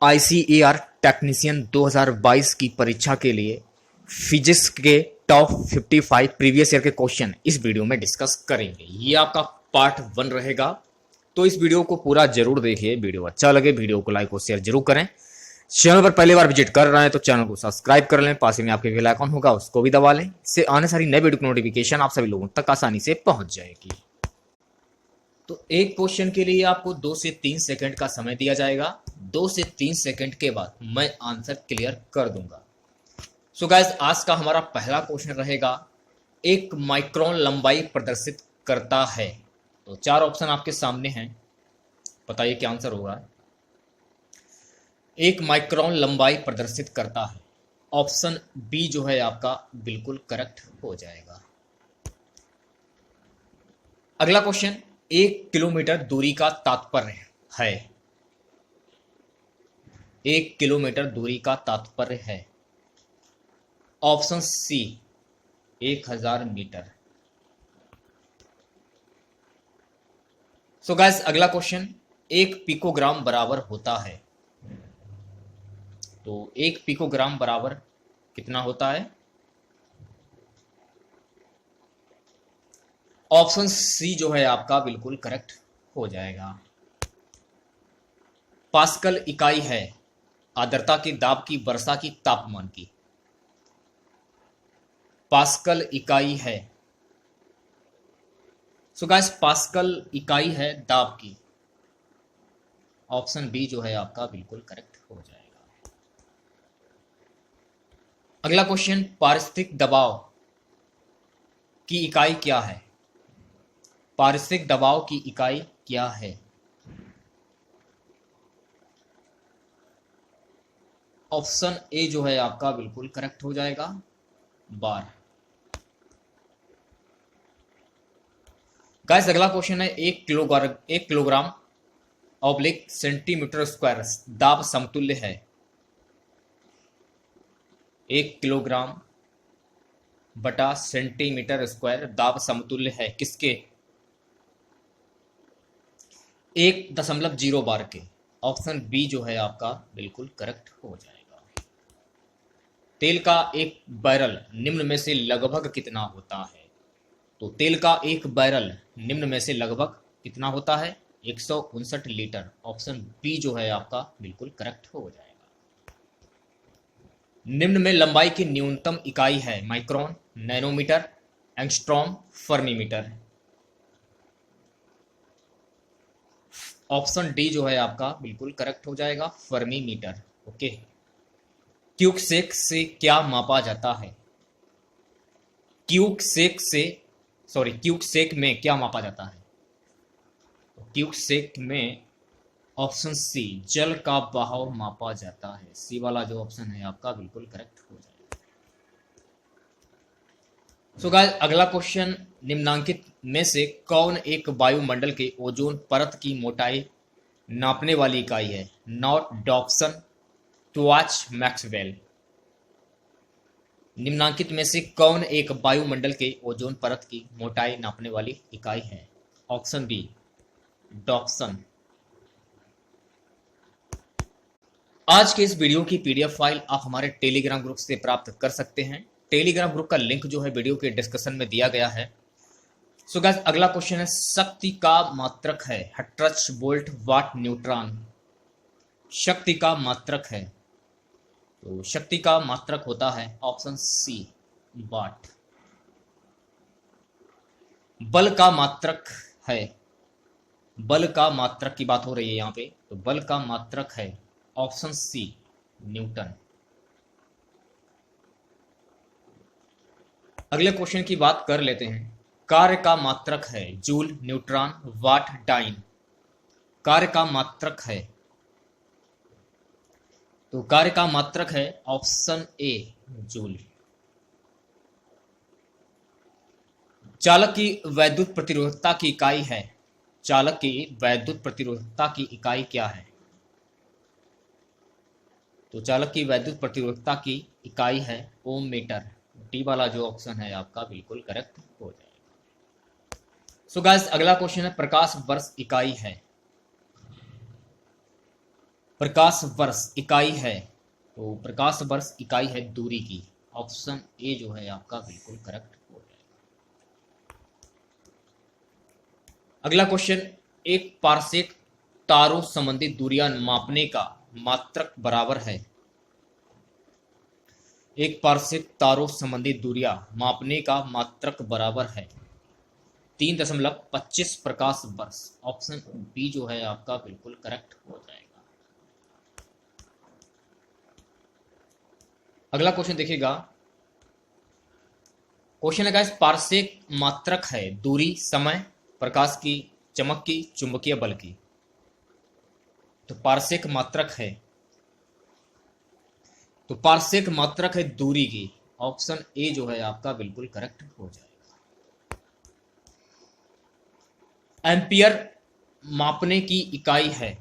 ICAR technician 2022 की परीक्षा के लिए फिजिक्स के टॉप 55 प्रीवियस ईयर के क्वेश्चन इस वीडियो में डिस्कस करेंगे। ये आपका पार्ट 1 रहेगा, तो इस वीडियो को पूरा जरूर देखिए। वीडियो अच्छा लगे वीडियो को लाइक और शेयर जरूर करें। चैनल पर पहली बार विजिट कर रहे हैं तो चैनल को सब्सक्राइब कर लें, पास में आपके बेल आइकन होगा उसको भी दबा लें। इससे आने सारी नई वीडियो की नोटिफिकेशन आप सभी लोगों तक आसानी से पहुंच जाएगी। तो एक क्वेश्चन के लिए आपको 2 से 3 सेकंड का समय दिया जाएगा। 2 से 3 सेकंड के बाद मैं आंसर क्लियर कर दूंगा। सो गाइस, आज का हमारा पहला क्वेश्चन रहेगा, एक माइक्रोन लंबाई प्रदर्शित करता है। तो 4 ऑप्शन आपके सामने हैं, बताइए क्या आंसर होगा। एक माइक्रोन लंबाई प्रदर्शित करता है, ऑप्शन बी जो है आपका बिल्कुल करेक्ट हो जाएगा। अगला क्वेश्चन, 1 किलोमीटर दूरी का तात्पर्य है। 1 किलोमीटर दूरी का तात्पर्य है, option C 1000 metre. So guys, अगला क्वेश्चन, 1 पिकोग्राम बराबर होता है। तो 1 पिकोग्राम बराबर कितना होता है, ऑप्शन सी जो है आपका बिल्कुल करेक्ट हो जाएगा। पास्कल इकाई है आर्द्रता की, दाब की, वर्षा की, तापमान की। पास्कल इकाई है, सो गाइस पास्कल इकाई है दाब की, ऑप्शन बी जो है आपका बिल्कुल करेक्ट हो जाएगा। अगला क्वेश्चन, पारिस्थितिक दबाव की इकाई क्या है। पारिस्थितिक दबाव की इकाई क्या है, ऑप्शन ए जो है आपका बिल्कुल करेक्ट हो जाएगा, बार। गाइस, अगला क्वेश्चन है, 1 किलोग्राम ऑब्लिक सेंटीमीटर स्क्वायर दाब समतुल्य है। 1 किलोग्राम बटा सेंटीमीटर स्क्वायर दाब समतुल्य है किसके, 1.0 बार के, ऑप्शन बी जो है आपका बिल्कुल करेक्ट हो जाएगा। तेल का एक बैरल निम्न में से लगभग कितना होता है। तो तेल का एक बैरल निम्न में से लगभग कितना होता है, 159 लीटर, ऑप्शन बी जो है आपका बिल्कुल करेक्ट हो जाएगा। निम्न में लंबाई की न्यूनतम इकाई है, माइक्रोन, नैनोमीटर, एंगस्ट्रॉम, फर्मीमीटर। ऑप्शन डी जो है आपका बिल्कुल करेक्ट हो जाएगा, फर्मीमीटर। ओके। क्यूबसेक से क्या मापा जाता है। क्यूबसेक में क्या मापा जाता है। क्यूबसेक में ऑप्शन सी जल का बहाव मापा जाता है। सी वाला जो ऑप्शन है आपका बिल्कुल करेक्ट हो जाएगा। सो गाइस, अगला क्वेश्चन, निम्नांकित में से कौन एक वायुमंडल के ओजोन परत की मोटाई नापने वाली इकाई है। Not, Dobson, torch, Maxwell. निम्नांकित में से कौन एक वायुमंडल के ओजोन परत की मोटाई नापने वाली इकाई है, ऑप्शन बी डॉप्सन। आज के इस वीडियो की पीडीएफ फाइल आप हमारे टेलीग्राम ग्रुप से प्राप्त कर सकते हैं। टेलीग्राम ग्रुप का लिंक जो है वीडियो के डिस्क्रिप्शन में दिया गया है। सो गाइस, अगला क्वेश्चन है, शक्ति का मात्रक है, हर्ट्ज, वोल्ट, वाट, न्यूट्रॉन। शक्ति का मात्रक है, तो शक्ति का मात्रक होता है ऑप्शन सी वाट। बल का मात्रक है, बल का मात्रक की बात हो रही है यहां पे, तो बल का मात्रक है ऑप्शन सी न्यूटन। अगले क्वेश्चन की बात कर लेते हैं, कार्य का मात्रक है, जूल, न्यूट्रॉन, वाट, डाइन। कार्य का मात्रक है, तो कार्य का मात्रक है ऑप्शन ए जूल। चालक की वैद्युत प्रतिरोधकता की इकाई है, चालक की वैद्युत प्रतिरोधकता की इकाई क्या है। तो चालक की वैद्युत प्रतिरोधकता की इकाई है ओम मीटर। डी वाला जो ऑप्शन है आपका बिल्कुल करेक्ट हो जाएगा। सो गाइस, अगला क्वेश्चन है, प्रकाश वर्ष इकाई है। प्रकाश वर्ष इकाई है, तो प्रकाश वर्ष इकाई है दूरी की। ऑप्शन ए जो है आपका बिल्कुल करेक्ट हो जाएगा। अगला क्वेश्चन, एक पारसेक तारों संबंधी दूरियां मापने का मात्रक बराबर है। एक पारसेक तारों संबंधी दूरियां मापने का मात्रक बराबर है 3.25 प्रकाश वर्ष। ऑप्शन बी जो है आपका बिल्कुल करेक्ट हो जाएगा। अगला क्वेश्चन देखिएगा, क्वेश्चन है गाइस, पारसेक मात्रक है दूरी, समय, प्रकाश की, चमक की, चुंबकीय बल की। तो पारसेक मात्रक है, तो पारसेक मात्रक है दूरी की। ऑप्शन ए जो है आपका बिल्कुल करेक्ट हो जाएगा। एम्पियर मापने की इकाई है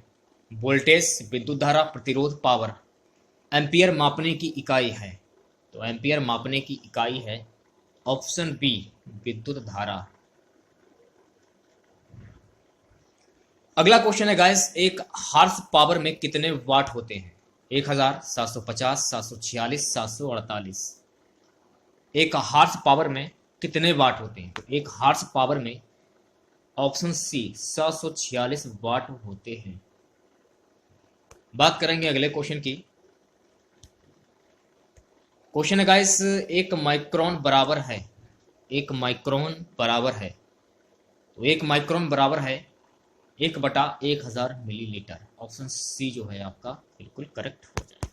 वोल्टेज, विद्युत धारा, प्रतिरोध, पावर। एम्पियर मापने की इकाई है, तो एम्पियर मापने की इकाई है ऑप्शन बी विद्युत धारा। अगला क्वेश्चन है गाइस, एक हार्स पावर में कितने वाट होते हैं? 1000, 750, 746, 748। एक हार्स पावर में कितने वाट होते हैं? तो एक हार्स पावर में ऑप्शन सी 746 वाट होते हैं। बात करेंगे अगले क्वेश्चन की। क्वेश्चन है गाइस, एक माइक्रोन बराबर है, एक माइक्रोन बराबर है, तो एक माइक्रोन बराबर है 1/1000 मिलीलीटर। ऑप्शन सी जो है आपका बिल्कुल करेक्ट हो जाएगा।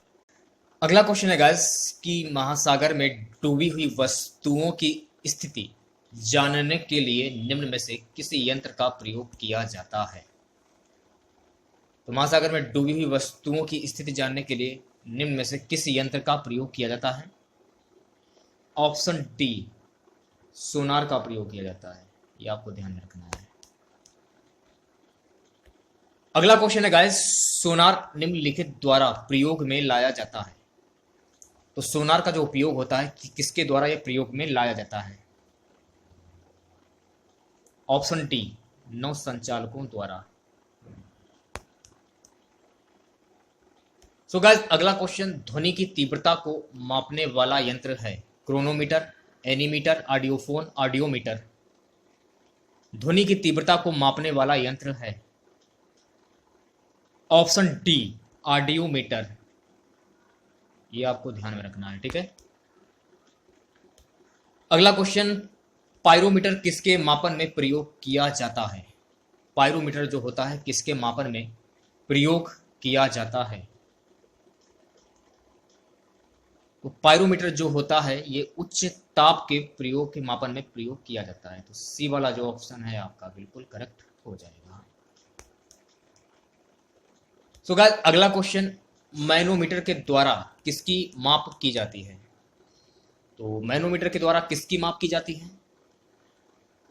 अगला क्वेश्चन है गाइस कि महासागर में डूबी हुई वस्तुओं की स्थिति जानने के लिए निम्न में से किस यंत्र का प्रयोग किया जाता है? तो महासागर में डूबी हुई वस्तुओं की स्थिति जानने के लिए निम्न में से किस यंत्र का प्रयोग किया जाता है? ऑप्शन डी सोनार का प्रयोग किया जाता है। ये आपको ध्यान में रखना है। अगला क्वेश्चन है गाइस, सोनार निम्नलिखित द्वारा प्रयोग में लाया जाता है। तो सोनार का जो उपयोग होता है कि किसके द्वारा यह प्रयोग में लाया जाता है? ऑप्शन डी नौ संचालकों द्वारा। सो गाइस अगला क्वेश्चन, ध्वनि की तीव्रता को मापने वाला यंत्र है क्रोनोमीटर, एनीमीटर, ऑडियोफोन, ऑडियोमीटर। ध्वनि की तीव्रता को मापने वाला यंत्र है ऑप्शन डी ऑडियोमीटर। ये आपको ध्यान में रखना है, ठीक है। अगला क्वेश्चन, पायरोमीटर किसके मापन में प्रयोग किया जाता है? पायरोमीटर जो होता है किसके मापन में प्रयोग किया जाता है? तो पायरोमीटर जो होता है ये उच्च ताप के प्रयोग के मापन में प्रयोग किया जाता है। तो सी वाला जो ऑप्शन है आपका बिल्कुल करेक्ट हो जाएगा। सो गाइस अगला क्वेश्चन, मैनोमीटर के द्वारा किसकी माप की जाती है? तो मैनोमीटर के द्वारा किसकी माप की जाती है?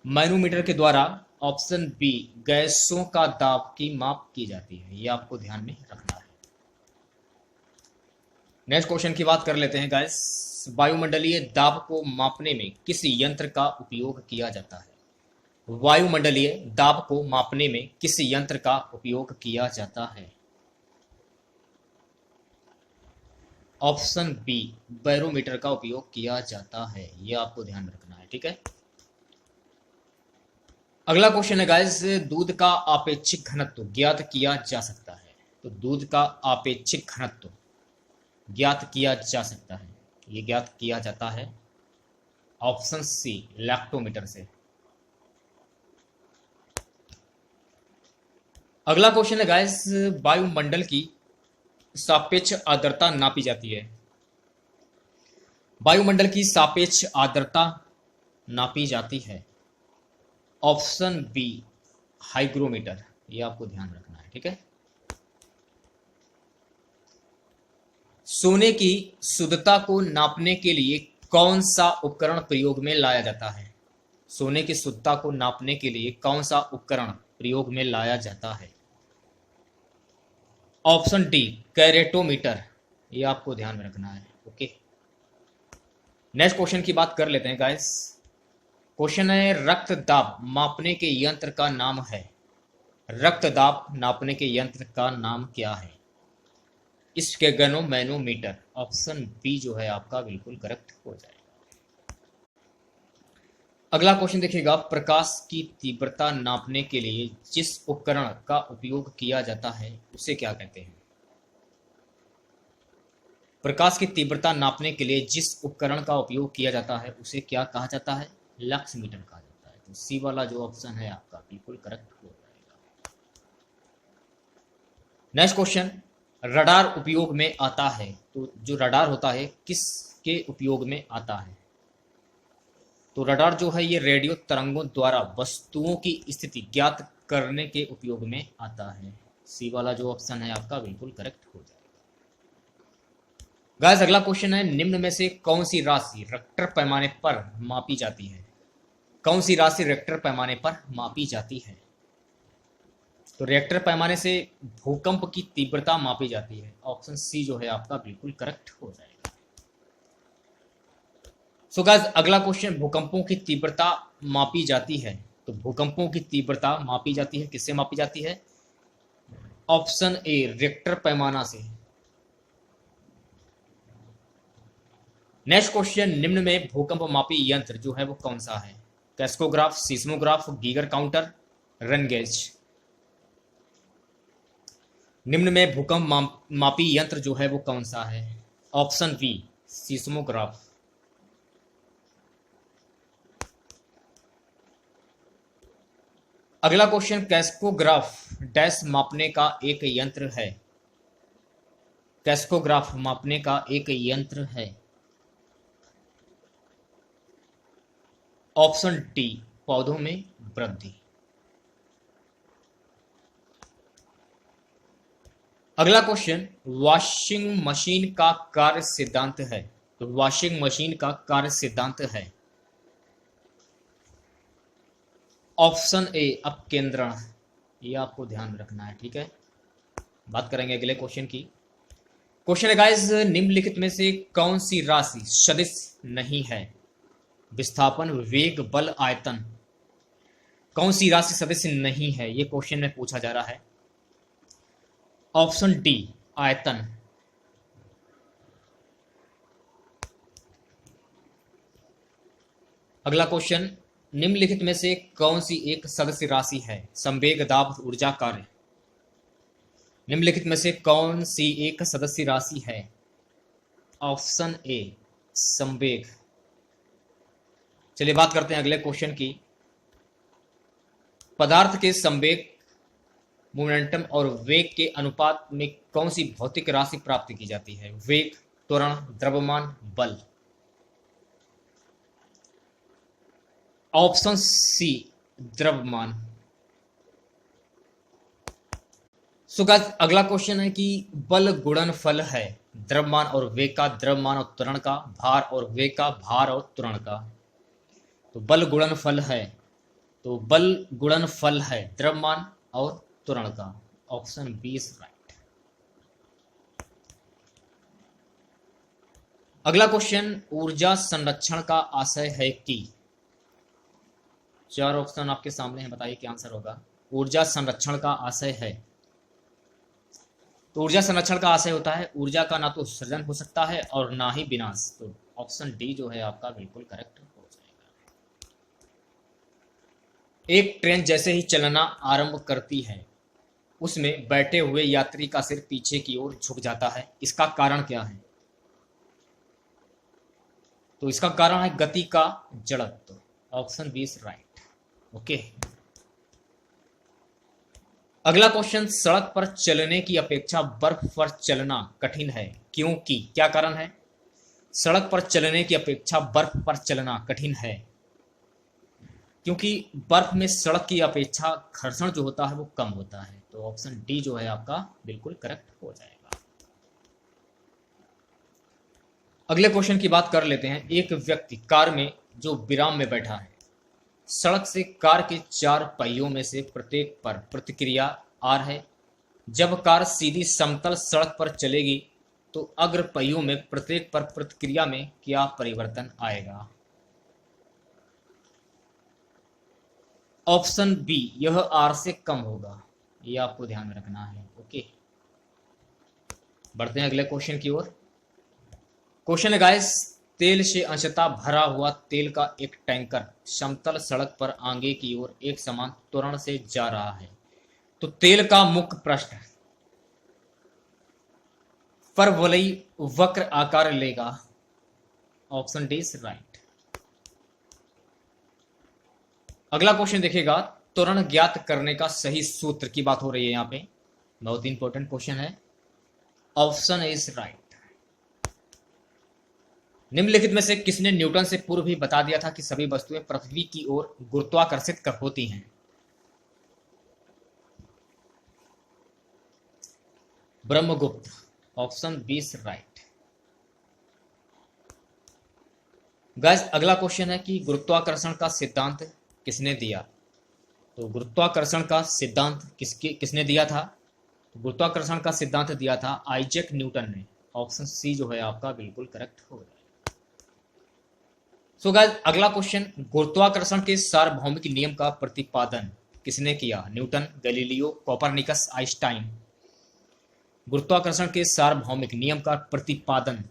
मैनोमीटर के द्वारा ऑप्शन बी गैसों का दाब की माप की जाती है। ये आपको ध्यान में रखना है। नेक्स्ट क्वेश्चन की बात कर लेते हैं गाइस, वायुमंडलीय दाब को मापने में किस यंत्र का उपयोग किया जाता है? वायुमंडलीय दाब को मापने में किस यंत्र का उपयोग किया जाता है? ऑप्शन बी बैरोमीटर का उपयोग किया जाता है। यह आपको ध्यान में रखना है, ठीक है। अगला क्वेश्चन है गाइस, दूध का आपेक्षिक घनत्व ज्ञात किया जा सकता है। तो दूध का आपेक्षिक घनत्व ज्ञात किया जा सकता है, ये ज्ञात किया जाता है ऑप्शन सी लैक्टोमीटर से। अगला क्वेश्चन है गाइस, वायुमंडल की सापेक्ष आर्द्रता नापी जाती है। वायुमंडल की सापेक्ष आर्द्रता नापी जाती है ऑप्शन बी हाइग्रोमीटर। ये आपको ध्यान रखना है, ठीक है। सोने की शुद्धता को नापने के लिए कौन सा उपकरण प्रयोग में लाया जाता है? सोने की शुद्धता को नापने के लिए कौन सा उपकरण प्रयोग में लाया जाता है? Option D keratometer. ये आपको ध्यान में रखना है, ओके। नेक्स्ट क्वेश्चन की बात कर लेते हैं गाइस। क्वेश्चन है, रक्त दाब मापने के यंत्र का नाम है। रक्त दाब नापने के यंत्र का नाम क्या है? स्टेगनोमैनोमीटर। ऑप्शन बी जो है आपका बिल्कुल करेक्ट हो जाएगा। अगला क्वेश्चन देखिएगा, प्रकाश की तीव्रता नापने के लिए जिस उपकरण का उपयोग किया जाता है उसे क्या कहते हैं? प्रकाश की तीव्रता नापने के लिए जिस उपकरण का उपयोग किया जाता है उसे क्या कहा जाता है? लक्स मीटर कहा जाता है। तो सी वाला जो ऑप्शन है आपका बिल्कुल करेक्ट हो जाएगा। नेक्स्ट क्वेश्चन, रडार उपयोग में आता है। तो जो रडार होता है किसके उपयोग में आता है? तो रडार जो है ये रेडियो तरंगों द्वारा वस्तुओं की स्थिति ज्ञात करने के उपयोग में आता है। सी वाला जो ऑप्शन है आपका बिल्कुल करेक्ट हो जाएगा। गाइस अगला क्वेश्चन है, निम्न में से कौन सी राशि रिक्टर पैमाने पर मापी जाती है? कौन सी राशि रिक्टर पैमाने पर मापी जाती है? तो रिक्टर पैमाने से भूकंप की तीव्रता मापी जाती है। ऑप्शन सी जो है आपका बिल्कुल करेक्ट हो जाएगा। सो गाइस अगला क्वेश्चन, भूकंपों की तीव्रता मापी जाती है। तो भूकंपों की तीव्रता मापी जाती है, किससे मापी जाती है? ऑप्शन ए रिक्टर पैमाना से। नेक्स्ट क्वेश्चन, निम्न में भूकंप मापी यंत्र जो है वो कौन सा है? Crescograph, seismograph, Geiger counter, rain gauge. निम्न में भूकंप मापी यंत्र जो है वो कौन सा है? Option B seismograph. अगला क्वेश्चन, कैस्कोग्राफ डैश मापने का एक यंत्र है। कैस्कोग्राफ मापने का एक यंत्र है। ऑप्शन डी पौधों में वृद्धि। अगला क्वेश्चन, वॉशिंग मशीन का कार्य सिद्धांत है। तो वॉशिंग मशीन का कार्य सिद्धांत है। ऑप्शन ए अपकेंद्रण। ये आपको ध्यान रखना है, ठीक है। बात करेंगे अगले क्वेश्चन की। क्वेश्चन है गाइस, निम्नलिखित में से कौन सी राशि सदिश नहीं है? विस्थापन, वेग, बल, आयतन। कौन सी राशि सदिश नहीं है, ये क्वेश्चन में पूछा जा रहा है। ऑप्शन डी आयतन। अगला क्वेश्चन, निम्नलिखित में से कौन सी एक सदस्य राशि है? संवेग, दाब, ऊर्जा, कार्य। निम्नलिखित में से कौन सी एक सदस्य राशि है? ऑप्शन ए संवेग। चलिए बात करते हैं अगले क्वेश्चन की। पदार्थ के संवेग, मोमेंटम और वेग के अनुपात में कौन सी भौतिक राशि प्राप्त की जाती है? वेग, त्वरण, द्रव्यमान, बल। ऑप्शन सी द्रव्यमान। सो गाइस अगला क्वेश्चन है कि बल गुणनफल है द्रव्यमान और वेग का, द्रव्यमान और त्वरण का, भार और वेग का, भार और त्वरण का। तो बल गुणनफल है, तो बल गुणनफल है द्रव्यमान और त्वरण का। Option B is right. अगला क्वेश्चन, ऊर्जा संरक्षण का आशय है कि। चार ऑप्शन आपके सामने है, बताइए क्या आंसर होगा। ऊर्जा संरक्षण का आशय है। तो ऊर्जा संरक्षण का आशय होता है ऊर्जा का ना तो सृजन हो सकता है और ना ही विनाश। तो ऑप्शन डी जो है आपका बिल्कुल करेक्ट हो जाएगा। एक ट्रेन जैसे ही चलना आरंभ करती है उसमें बैठे हुए यात्री का सिर पीछे की ओर झुक जाता है, इसका कारण क्या है? तो इसका कारण है गति का जड़त्व। Option B is right. Okay. अगला क्वेश्चन, सड़क पर चलने की अपेक्षा बर्फ पर चलना कठिन है, क्योंकि क्या कारण है? सड़क पर चलने की अपेक्षा बर्फ पर चलना कठिन है क्योंकि बर्फ में सड़क की अपेक्षा घर्षण जो होता है वो कम होता है। तो ऑप्शन डी जो है आपका बिल्कुल करेक्ट हो जाएगा। अगले क्वेश्चन की बात कर लेते हैं। एक व्यक्ति कार में जो विराम में बैठा है, सड़क से कार के चार पहियों में से प्रत्येक पर प्रतिक्रिया आर है। जब कार सीधी समतल सड़क पर चलेगी तो अग्र पहियों में प्रत्येक पर प्रतिक्रिया में क्या परिवर्तन आएगा? ऑप्शन बी यह आर से कम होगा। यह आपको ध्यान में रखना है। ओके, बढ़ते हैं अगले क्वेश्चन की ओर। क्वेश्चन है गाइस, तेल से अंशतः भरा हुआ तेल का एक टैंकर समतल सड़क पर आगे की ओर एक समान त्वरण से जा रहा है, तो तेल का मुख्य पृष्ठ परवलयी वक्र आकार लेगा। Option D is right. अगला क्वेश्चन देखिएगा, त्वरण ज्ञात करने का सही सूत्र की बात हो रही है यहां पे, बहुत ही इंपॉर्टेंट क्वेश्चन है। Option is right. निम्नलिखित में से किसने न्यूटन से पूर्व ही बता दिया था कि सभी वस्तुएं पृथ्वी की ओर गुरुत्वाकर्षित होती हैं? Brahmagupta. Option B is right. Guys अगला क्वेश्चन है कि गुरुत्वाकर्षण का सिद्धांत किसने दिया? तो गुरुत्वाकर्षण का सिद्धांत किसने दिया था? तो गुरुत्वाकर्षण का सिद्धांत दिया था आइजैक न्यूटन ने। ऑप्शन सी जो है आपका बिल्कुल करेक्ट होगा। सो गाइस अगला क्वेश्चन, गुरुत्वाकर्षण के सार्वभौमिक नियम का प्रतिपादन किसने किया? Newton, Galileo, Copernicus, Einstein. गुरुत्वाकर्षण के सार्वभौमिक नियम का प्रतिपादन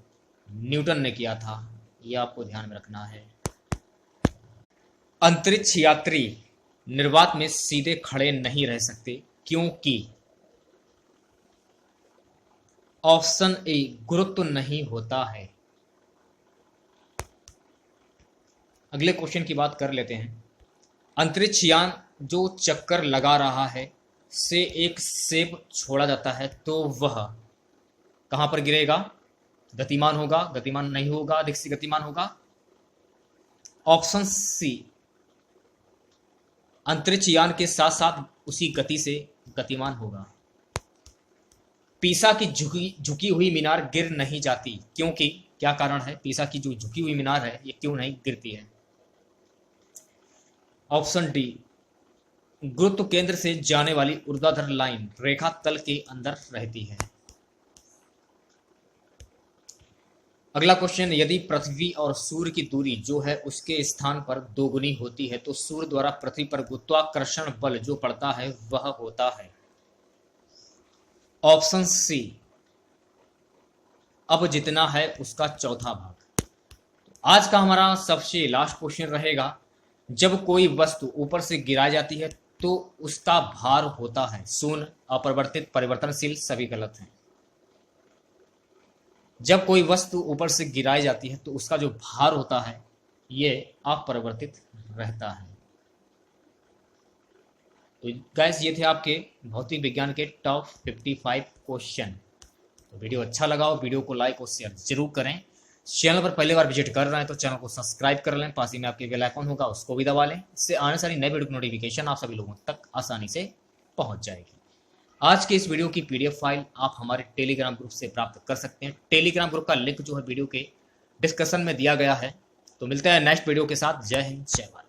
न्यूटन ने किया था, यह आपको ध्यान में रखना है। अंतरिक्ष यात्री निर्वात में सीधे खड़े नहीं रह सकते, क्योंकि ऑप्शन ए गुरुत्व नहीं होता है। अगले क्वेश्चन की बात कर लेते हैं। अंतरिक्ष यान जो चक्कर लगा रहा है से एक सेब छोड़ा जाता है, तो वह कहां पर गिरेगा? गतिमान होगा, गतिमान नहीं होगा, अधिक से गतिमान होगा। ऑप्शन सी, अंतरिक्ष यान के साथ साथ उसी गति से गतिमान होगा। पीसा की झुकी हुई मीनार गिर नहीं जाती, क्योंकि क्या कारण है? पीसा की जो झुकी हुई मीनार है ये क्यों नहीं गिरती है? ऑप्शन डी, गुरुत्व केंद्र से जाने वाली ऊर्ध्वाधर लाइन रेखा तल के अंदर रहती है। अगला क्वेश्चन, यदि पृथ्वी और सूर्य की दूरी जो है उसके स्थान पर दोगुनी होती है, तो सूर्य द्वारा पृथ्वी पर गुरुत्वाकर्षण बल जो पड़ता है वह होता है। ऑप्शन सी, अब जितना है उसका चौथा भाग। आज का हमारा सबसे लास्ट क्वेश्चन रहेगा, जब कोई वस्तु ऊपर से गिराई जाती है तो उसका भार होता है शून्य, अपरिवर्तित, परिवर्तनशील, सभी गलत हैं। जब कोई वस्तु ऊपर से गिराई जाती है तो उसका जो भार होता है ये अपरिवर्तित रहता है। तो गाइस ये थे आपके भौतिक विज्ञान के टॉप 55 क्वेश्चन। तो वीडियो अच्छा लगा हो वीडियो को लाइक और शेयर जरूर करें। चैनल पर पहली बार विजिट कर रहे हैं तो चैनल को सब्सक्राइब कर लें, पास ही में आपके बेल आइकन होगा उसको भी दबा लें, इससे आने सारी नई वीडियो की नोटिफिकेशन आप सभी लोगों तक आसानी से पहुंच जाएगी। आज के इस वीडियो की पीडीएफ फाइल आप हमारे टेलीग्राम ग्रुप से प्राप्त कर सकते हैं। टेलीग्राम ग्रुप का लिंक जो है वीडियो के डिस्कशन में दिया गया है। तो मिलते हैं नेक्स्ट वीडियो के साथ। जय हिंद, जय भारत।